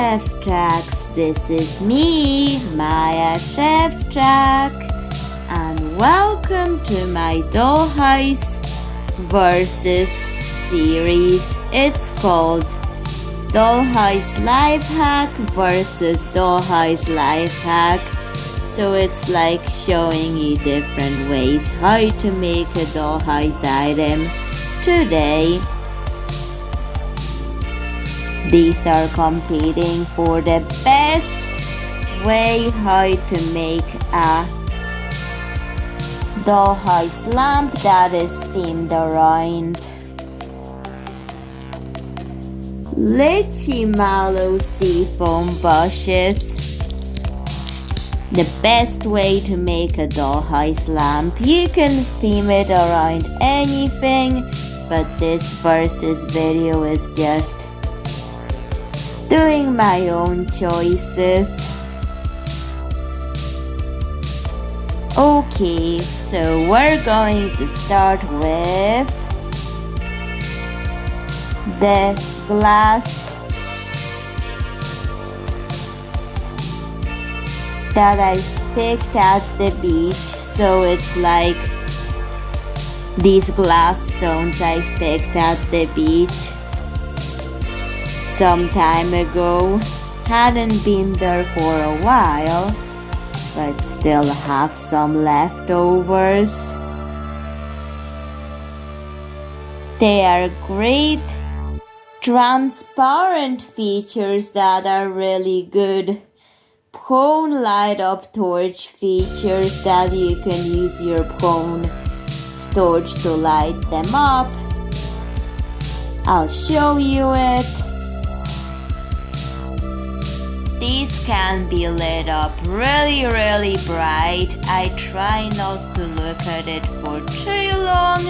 Szewczaks. This is me, Maja Szewczak, and welcome to my dollhouse versus series. It's called Dollhouse Life Hack versus Dollhouse Life Hack. So it's like showing you different ways how to make a dollhouse item. Today, these are competing for the best way how to make a dollhouse lamp that is themed around lychee mallow seafoam bushes. The best way to make a dollhouse lamp. You can theme it around anything, but this versus video is just doing my own choices. Okay, so we're going to start with the glass that I picked at the beach. So it's like these glass stones I picked at the beach some time ago. Hadn't been there for a while, but still have some leftovers. They are great transparent features that are really good. Phone light up torch features that you can use your phone torch to light them up. I'll show you it. These can be lit up really bright. I try not to look at it for too long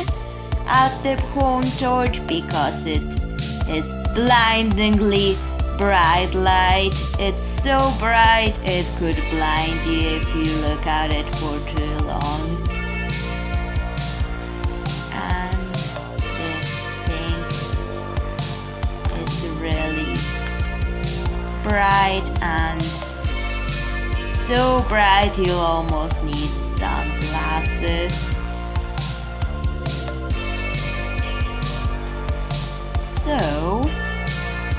at the phone torch because it is blindingly bright light. It's so bright it could blind you if you look at it for too long. And the thing is really bright and so bright you almost need sunglasses. So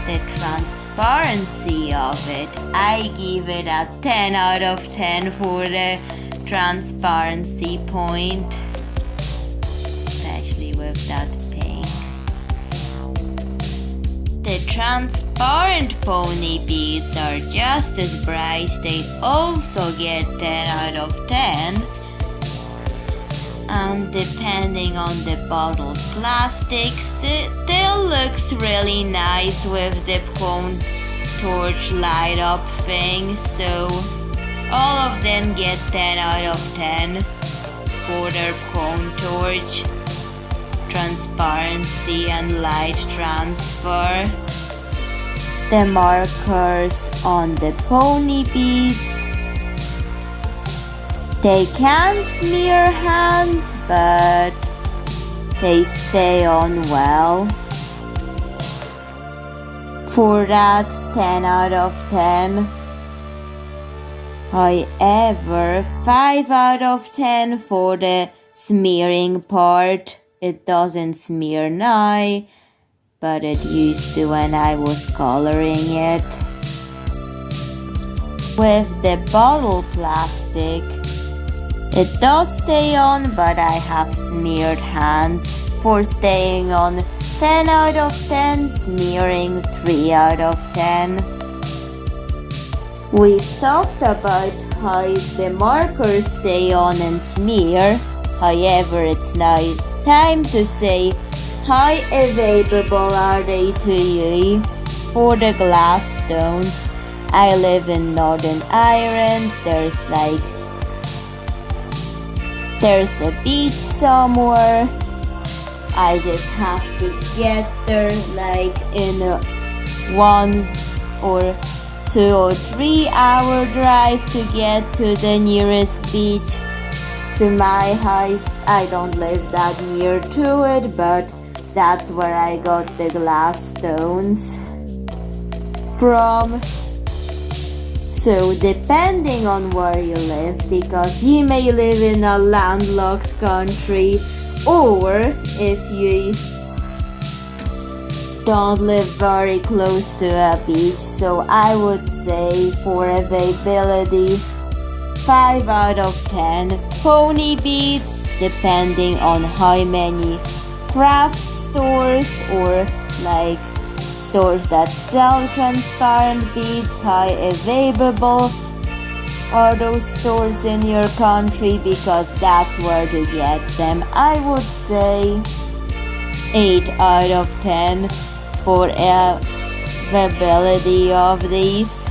the transparency of it, I give it a 10 out of 10 for the transparency point, especially with that pink. The transparent pony beads are just as bright. They also get 10 out of 10. And depending on the bottle plastic, still looks really nice with the phone torch light up thing. So all of them get 10 out of 10 for their phone torch, transparency and light transfer. The markers on the pony beads, they can smear hands, but they stay on well. For that, 10 out of 10. However, 5 out of 10 for the smearing part. It doesn't smear now, but it used to when I was coloring it. With the bottle plastic, it does stay on, but I have smeared hands. For staying on, 10 out of 10, smearing 3 out of 10. We've talked about how the markers stay on and smear. However, it's now time to say how available are they to you. For the glass stones, I live in Northern Ireland. There's a beach somewhere. I just have to get there like in a 1 or 2 or 3 hour drive to get to the nearest beach to my house. I don't live that near to it, but That's where I got the glass stones from. So depending on where you live, because you may live in a landlocked country, or if you don't live very close to a beach, so I would say for availability 5 out of 10 pony beads, depending on how many craft stores or like stores that sell transparent beads, how available are those stores in your country, because that's where to get them. I would say 8 out of 10 for availability of these.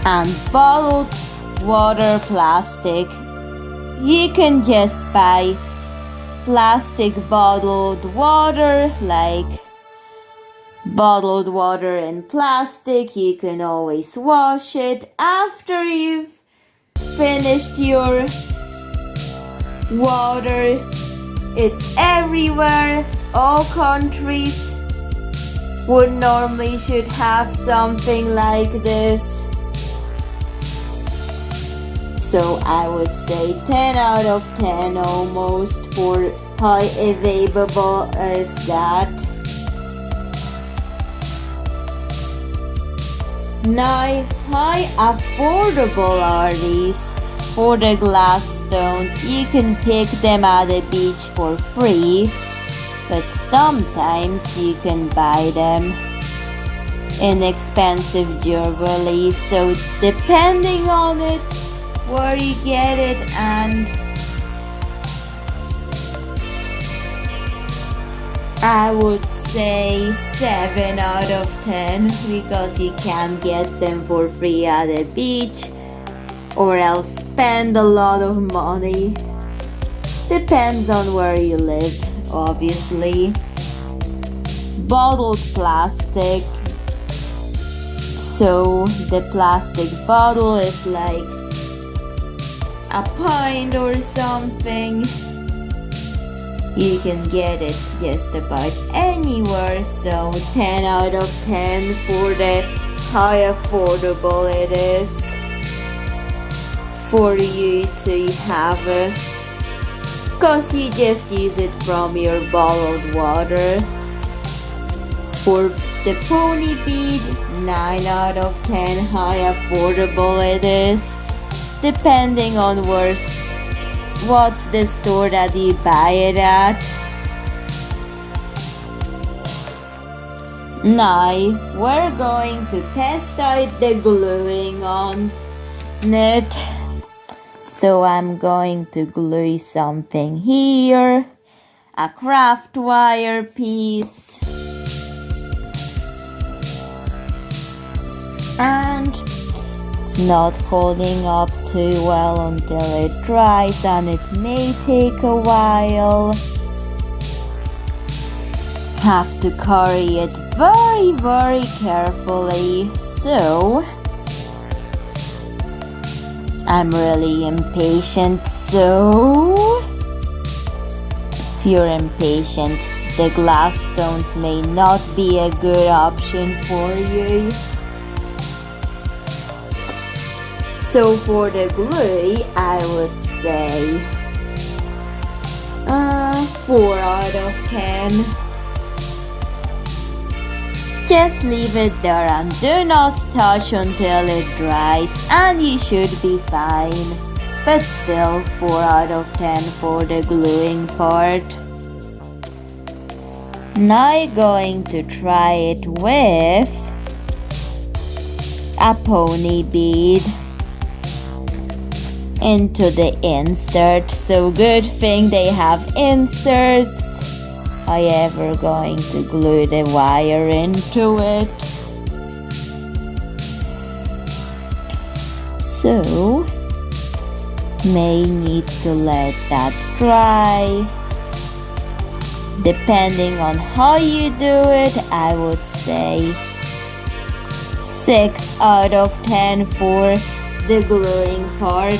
And bottled water plastic, you can just buy plastic bottled water, like bottled water in plastic. You can always wash it after you've finished your water. It's everywhere. All countries would normally should have something like this. So I would say 10 out of 10 almost for how available is that. Now, how affordable are these? For the glass stones, you can pick them at the beach for free, but sometimes you can buy them in expensive jewelry. So depending on it, where you get it, and I would say 7 out of 10, because you can get them for free at the beach or else spend a lot of money. Depends on where you live, obviously. Bottled plastic, so the plastic bottle is like a pint or something. You can get it just about anywhere, so 10 out of 10 for the how affordable it is for you to have it, because you just use it from your bottled water. For the pony bead, 9 out of 10 how affordable it is, depending on what's the store that you buy it at. Now we're going to test out the gluing on it. So I'm going to glue something here, a craft wire piece, and it's not holding up too well until it dries, and it may take a while. Have to carry it very, very carefully. So I'm really impatient, so if you're impatient, the glass stones may not be a good option for you. So for the glue, I would say 4 out of 10. Just leave it there and do not touch until it dries, and you should be fine. But still 4 out of 10 for the gluing part. Now going to try it with a pony bead into the insert. So good thing they have inserts. However, going to glue the wire into it. So may need to let that dry. Depending on how you do it, I would say 6 out of 10 for the gluing part.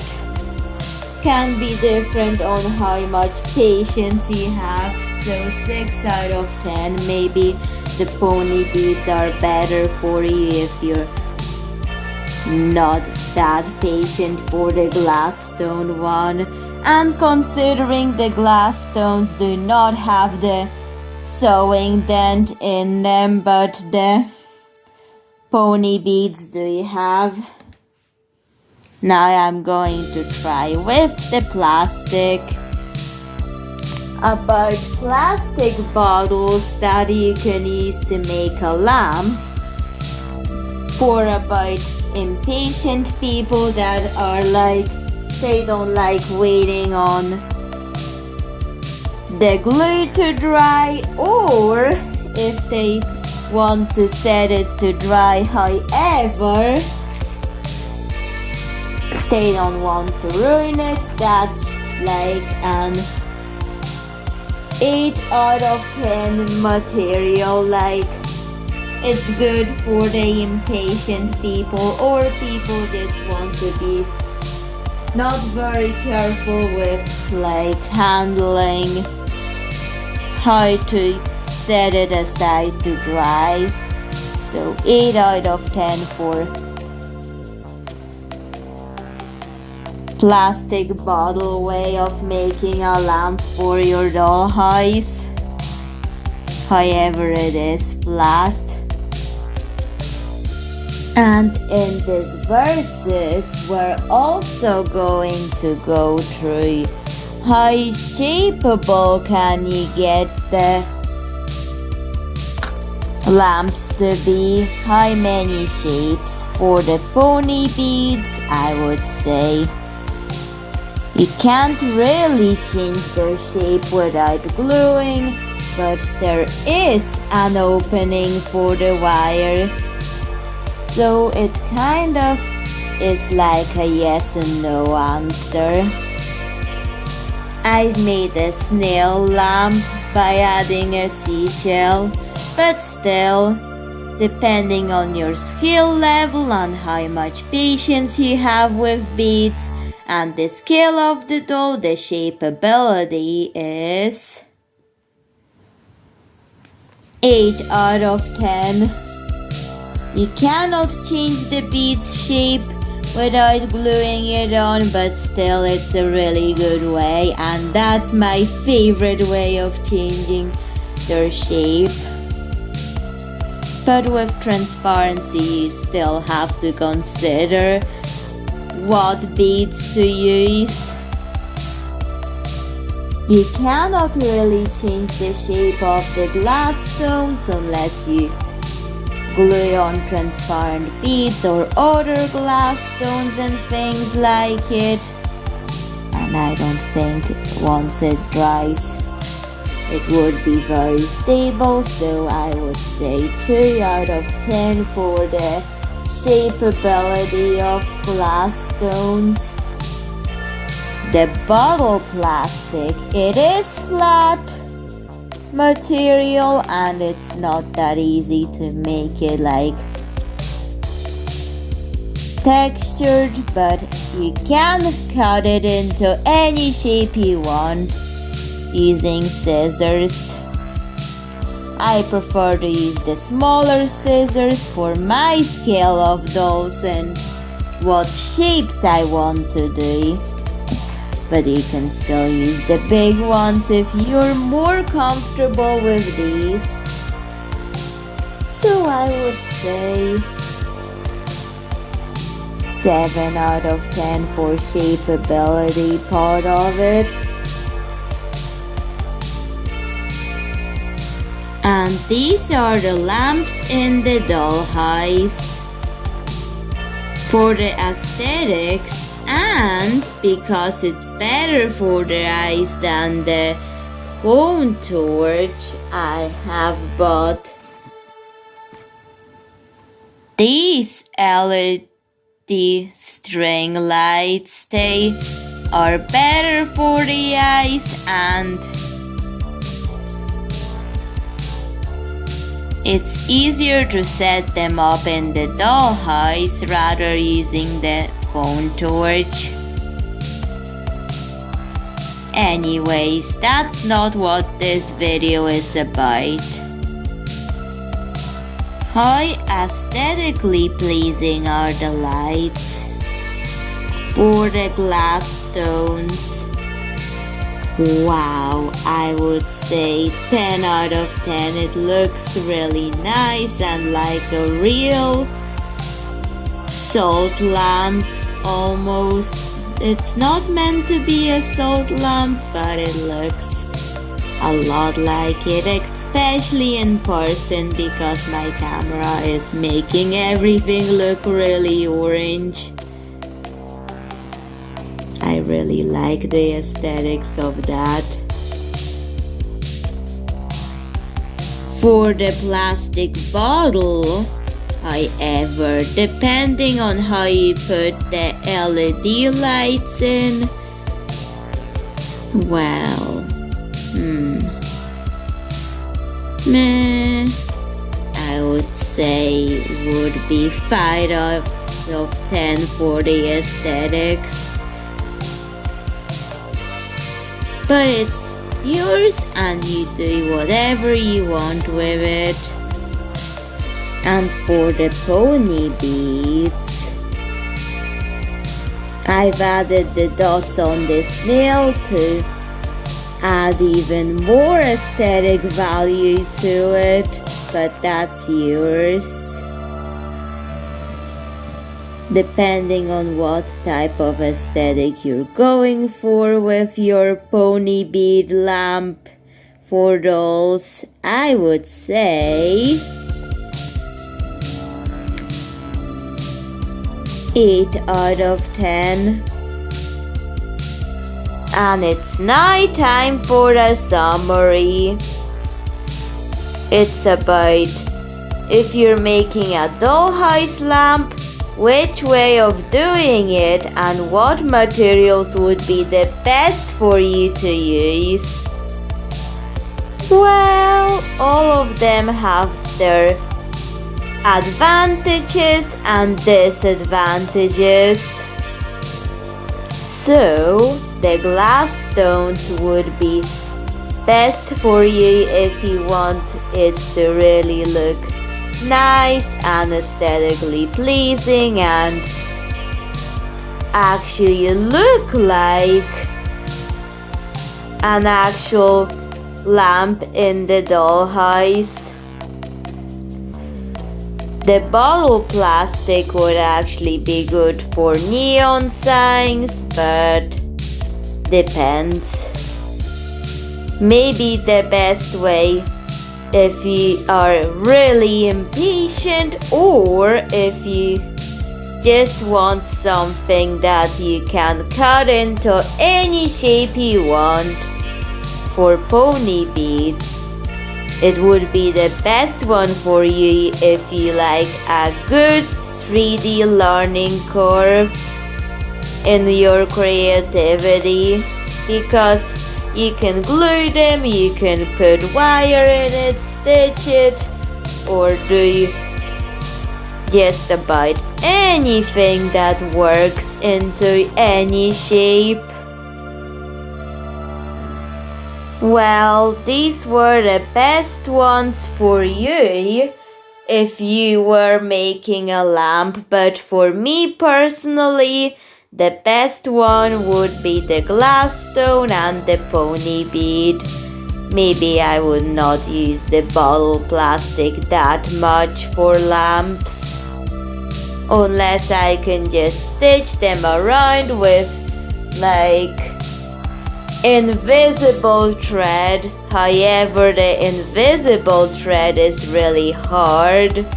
Can be different on how much patience you have. So 6 out of 10. Maybe the pony beads are better for you if you're not that patient for the glass stone one, and considering the glass stones do not have the sewing dent in them, but the pony beads do have. Now I'm going to try with the plastic. About plastic bottles that you can use to make a lamp for about impatient people that are like, they don't like waiting on the glue to dry, or if they want to set it to dry, however they don't want to ruin it. That's like an 8 out of 10 material. Like, it's good for the impatient people or people just want to be not very careful with like handling how to set it aside to dry. So 8 out of 10 for plastic bottle way of making a lamp for your dollhouse. However, it is flat. And in this verses, we're also going to go through how shapeable can you get the lamps to be, how many shapes for the pony beads. I would say you can't really change their shape without gluing, but there is an opening for the wire, so it kind of is like a yes and no answer. I made a snail lamp by adding a seashell, but still, depending on your skill level and how much patience you have with beads and the scale of the doll, the shapeability is 8 out of 10. You cannot change the bead's shape without gluing it on, but still it's a really good way, and that's my favorite way of changing their shape. But with transparency, you still have to consider what beads to use. You cannot really change the shape of the glass stones unless you glue on transparent beads or other glass stones and things like it. And I don't think once it dries it would be very stable, so I would say 2 out of 10 for the shapeability of glass stones. The bottle plastic, it is flat material and it's not that easy to make it like textured, but you can cut it into any shape you want using scissors. I prefer to use the smaller scissors for my scale of dolls and what shapes I want to do. But you can still use the big ones if you're more comfortable with these. So I would say 7 out of 10 for shapeability part of it. And these are the lamps in the dollhouse. For the aesthetics, and because it's better for the eyes than the phone torch, I have bought these LED string lights. They are better for the eyes and it's easier to set them up in the dollhouse rather using the phone torch. Anyways, that's not what this video is about. How aesthetically pleasing are the lights. For the glass stones, wow, I would say 10 out of 10. It looks really nice and like a real salt lamp almost. It's not meant to be a salt lamp, but it looks a lot like it, especially in person because my camera is making everything look really orange. I really like the aesthetics of that. For the plastic bottle, however, depending on how you put the LED lights in, well, I would say would be 5 out of 10 for the aesthetics. But it's yours and you do whatever you want with it. And for the pony beads, I've added the dots on this nail to add even more aesthetic value to it, but that's yours. Depending on what type of aesthetic you're going for with your pony bead lamp for dolls, I would say 8 out of 10. And it's night time for a summary. It's about if you're making a dollhouse lamp, which way of doing it and what materials would be the best for you to use. Well, all of them have their advantages and disadvantages. So, the glass stones would be best for you if you want it to really look nice and aesthetically pleasing and actually look like an actual lamp in the dollhouse. The bottle plastic would actually be good for neon signs, but depends. Maybe the best way if you are really impatient or if you just want something that you can cut into any shape you want. For pony beads, it would be the best one for you if you like a good 3D learning curve in your creativity, because you can glue them, you can put wire in it, stitch it, or do just about anything that works into any shape. Well, these were the best ones for you if you were making a lamp, but for me personally, the best one would be the glass stone and the pony bead. Maybe I would not use the bottle plastic that much for lamps, unless I can just stitch them around with like invisible thread. However, the invisible thread is really hard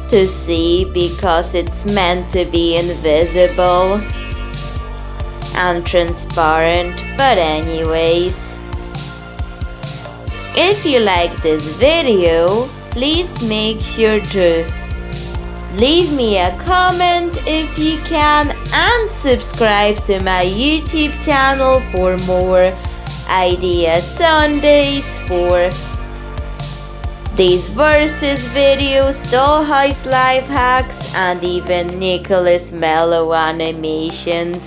to see because it's meant to be invisible and transparent. But anyways, if you like this video, please make sure to leave me a comment if you can and subscribe to my YouTube channel for more Idea Sundays, for these versus videos, dollhouse life hacks, and even Nicholas Mello animations.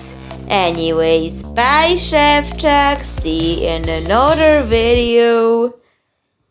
Anyways, bye Szewczak, see you in another video.